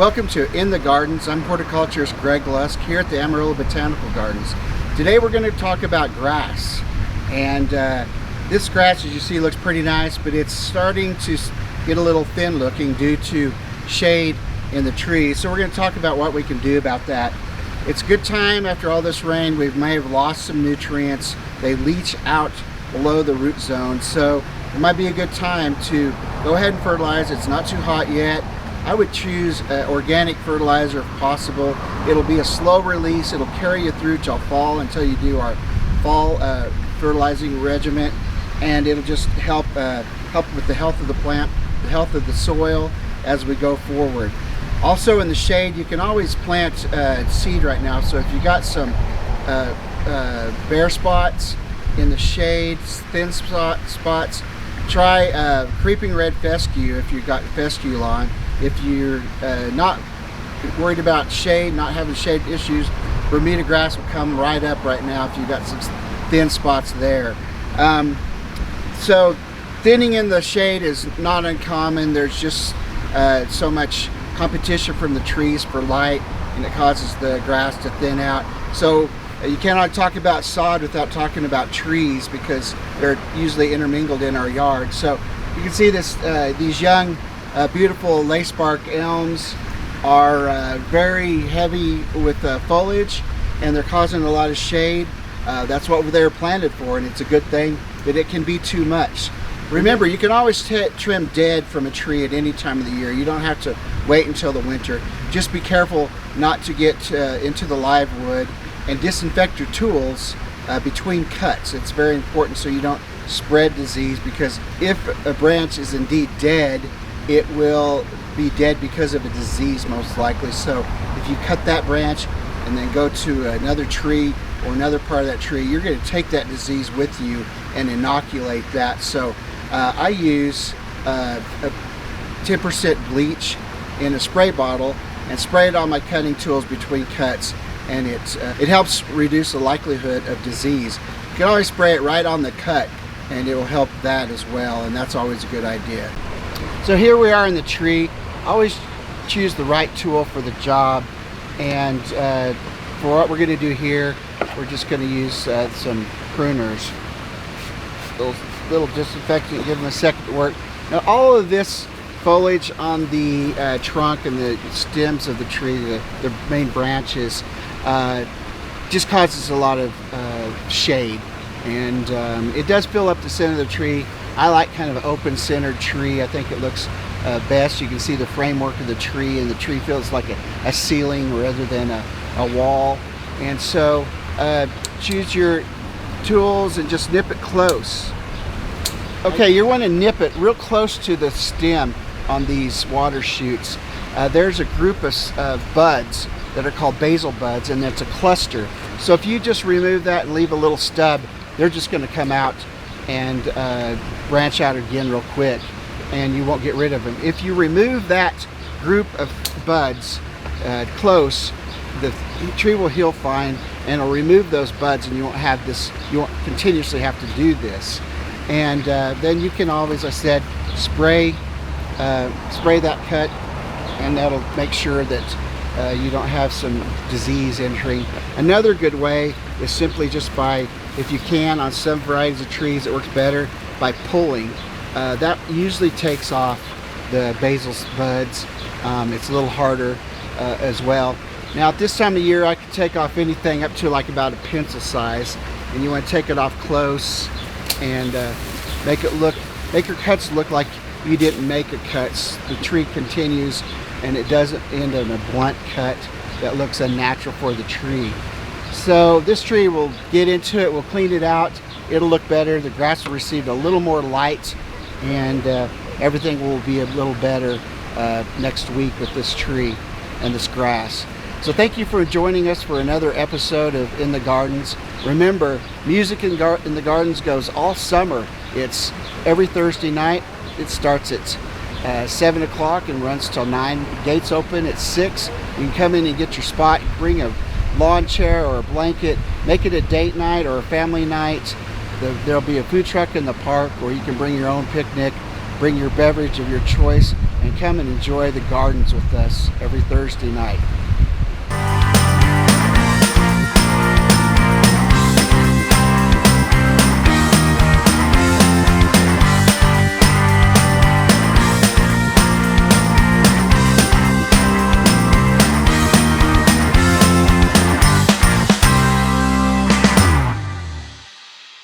Welcome to In the Gardens. I'm horticulturist Greg Lusk here at the Amarillo Botanical Gardens. Today we're going to talk about grass. And this grass, as you see, looks pretty nice, but it's starting to get a little thin looking due to shade in the trees. So we're going to talk about what we can do about that. It's a good time after all this rain. We may have lost some nutrients. They leach out below the root zone. So it might be a good time to go ahead and fertilize. It's not too hot yet. I would choose organic fertilizer if possible. It'll be a slow release. It'll carry you through till fall until you do our fall fertilizing regimen, and it'll just help with the health of the plant, the health of the soil as we go forward. Also in the shade, you can always plant seed right now. So if you got some bare spots in the shade, thin spots, try creeping red fescue if you've got fescue lawn. If you're not worried about shade, not having shade issues, Bermuda grass will come right up right now if you've got some thin spots there. So thinning in the shade is not uncommon. There's just so much competition from the trees for light, and it causes the grass to thin out. So you cannot talk about sod without talking about trees, because they're usually intermingled in our yard. So you can see this, these young beautiful lacebark elms are very heavy with foliage, and they're causing a lot of shade. That's what they're planted for, and it's a good thing, but it can be too much. Remember, you can always trim dead from a tree at any time of the year. You don't have to wait until the winter. Just be careful not to get into the live wood, and disinfect your tools between cuts. It's very important so you don't spread disease, because if a branch is indeed dead, it will be dead because of a disease most likely. So if you cut that branch and then go to another tree or another part of that tree, you're going to take that disease with you and inoculate that. So I use a 10% bleach in a spray bottle and spray it on my cutting tools between cuts, and it helps reduce the likelihood of disease. You can always spray it right on the cut, and it will help that as well, and that's always a good idea. So here we are in the tree. Always choose the right tool for the job, and for what we're going to do here, we're just going to use some pruners. Little disinfectant, give them a second to work. Now all of this foliage on the trunk and the stems of the tree, the main branches, just causes a lot of shade, and it does fill up the center of the tree. I like kind of an open-centered tree. I think it looks best. You can see the framework of the tree, and the tree feels like a ceiling rather than a wall. And so choose your tools and just nip it close. Okay, you want to nip it real close to the stem on these water shoots. There's a group of buds that are called basal buds, and it's a cluster. So if you just remove that and leave a little stub, they're just going to come out and branch out again real quick, and you won't get rid of them. If you remove that group of buds close, the tree will heal fine, and it'll remove those buds, and you won't have this, you won't continuously have to do this. And then you can always, I said, spray that cut, and that'll make sure that you don't have some disease entering. Another good way is simply just by, if you can, on some varieties of trees it works better by pulling. That usually takes off the basal buds. It's a little harder as well. Now at this time of year, I can take off anything up to like about a pencil size, and you want to take it off close and make your cuts look like you didn't make a cut. The tree continues, and it doesn't end in a blunt cut that looks unnatural for the tree. So this tree will get into it, we'll clean it out, it'll look better, the grass will receive a little more light, and everything will be a little better next week with this tree and this grass. So thank you for joining us for another episode of In the Gardens. Remember, music in the gardens goes all summer. It's every Thursday night. It starts at 7 o'clock and runs till 9. Gates open at 6. You can come in and get your spot. Bring a lawn chair or a blanket. Make it a date night or a family night. There'll be a food truck in the park, or you can bring your own picnic. Bring your beverage of your choice and come and enjoy the gardens with us every Thursday night.